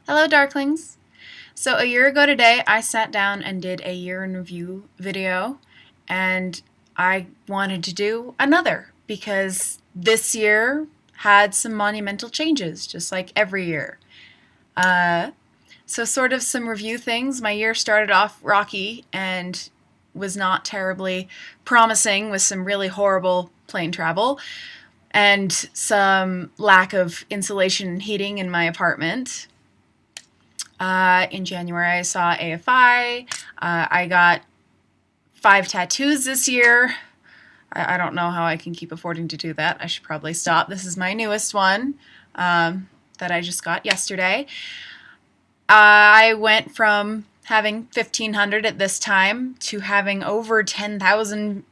Hello, Darklings! So a year ago today, I sat down and did a year in review video, and I wanted to do another because this year had some monumental changes, just like every year. Uh, so sort of some review things. My year started off rocky and was not terribly promising with some really horrible plane travel and some lack of insulation and heating in my apartment. In January, I saw AFI. I got 5 tattoos this year. I don't know how I can keep affording to do that. I should probably stop. This is my newest one that I just got yesterday. I went from having 1,500 at this time to having over 10,000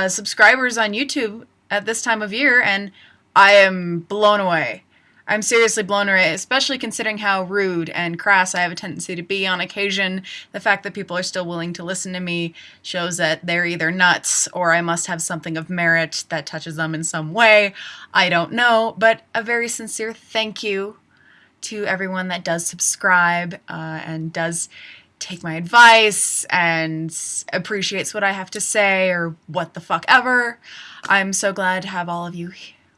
subscribers on YouTube at this time of year, and I am blown away. I'm seriously blown away, especially considering how rude and crass I have a tendency to be on occasion. The fact that people are still willing to listen to me shows that they're either nuts or I must have something of merit that touches them in some way. I don't know, but a very sincere thank you to everyone that does subscribe and does take my advice and appreciates what I have to say or what the fuck ever. I'm so glad to have all of you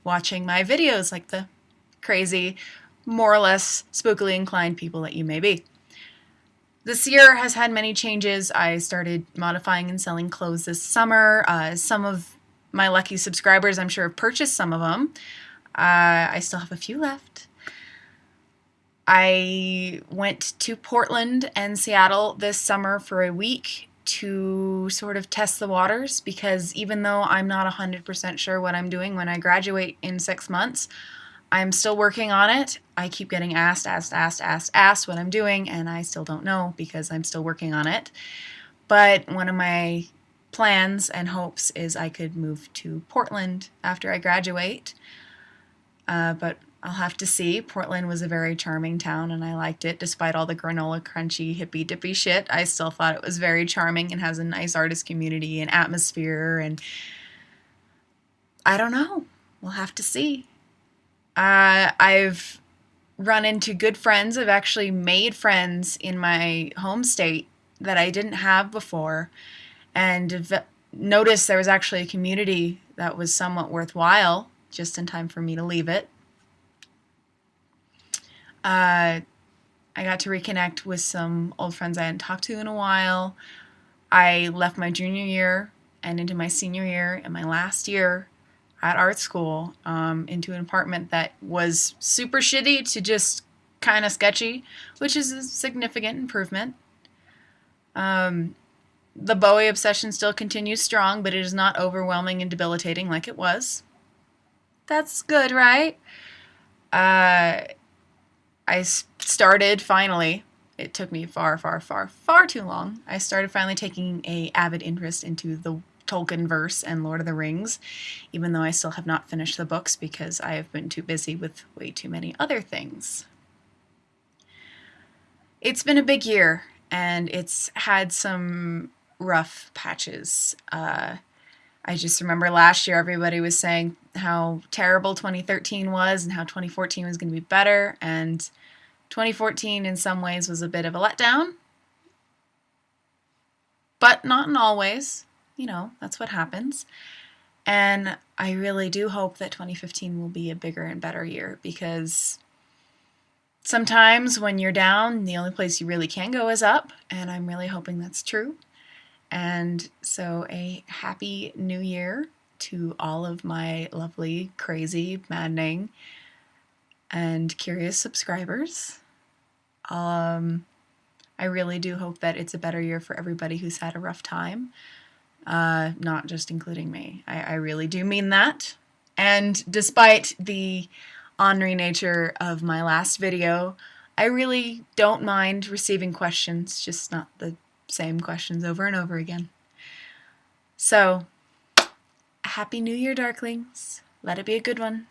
watching my videos, like the crazy, more or less spookily inclined people that you may be. This year has had many changes. I started modifying and selling clothes this summer. Some of my lucky subscribers, I'm sure, have purchased some of them. I still have a few left. I went to Portland and Seattle this summer for a week to sort of test the waters, because even though I'm not 100% sure what I'm doing when I graduate in 6 months, I'm still working on it. I keep getting asked what I'm doing, and I still don't know because I'm still working on it. But one of my plans and hopes is I could move to Portland after I graduate. But I'll have to see. Portland was a very charming town, and I liked it. Despite all the granola crunchy hippy dippy shit, I still thought it was very charming and has a nice artist community and atmosphere, and I don't know. We'll have to see. I've run into good friends. I've actually made friends in my home state that I didn't have before, and noticed there was actually a community that was somewhat worthwhile just in time for me to leave it. I got to reconnect with some old friends I hadn't talked to in a while. I left my junior year and into my senior year and my last year at art school into an apartment that was super shitty to just kind of sketchy, which is a significant improvement. The Bowie obsession still continues strong, but it is not overwhelming and debilitating like it was. That's good, right? I started finally, it took me far too long. I started finally taking a avid interest into the Tolkien verse and Lord of the Rings, even though I still have not finished the books because I have been too busy with way too many other things. It's been a big year, and it's had some rough patches. I just remember last year everybody was saying how terrible 2013 was and how 2014 was going to be better, and 2014 in some ways was a bit of a letdown, but not in all ways. You know, that's what happens. And I really do hope that 2015 will be a bigger and better year, because sometimes when you're down, the only place you really can go is up, and I'm really hoping that's true. And so a happy new year to all of my lovely, crazy, maddening, and curious subscribers. I really do hope that it's a better year for everybody who's had a rough time, not just including me. I really do mean that. And despite the ornery nature of my last video, I really don't mind receiving questions, just not the same questions over and over again. So, Happy New Year, Darklings. Let it be a good one.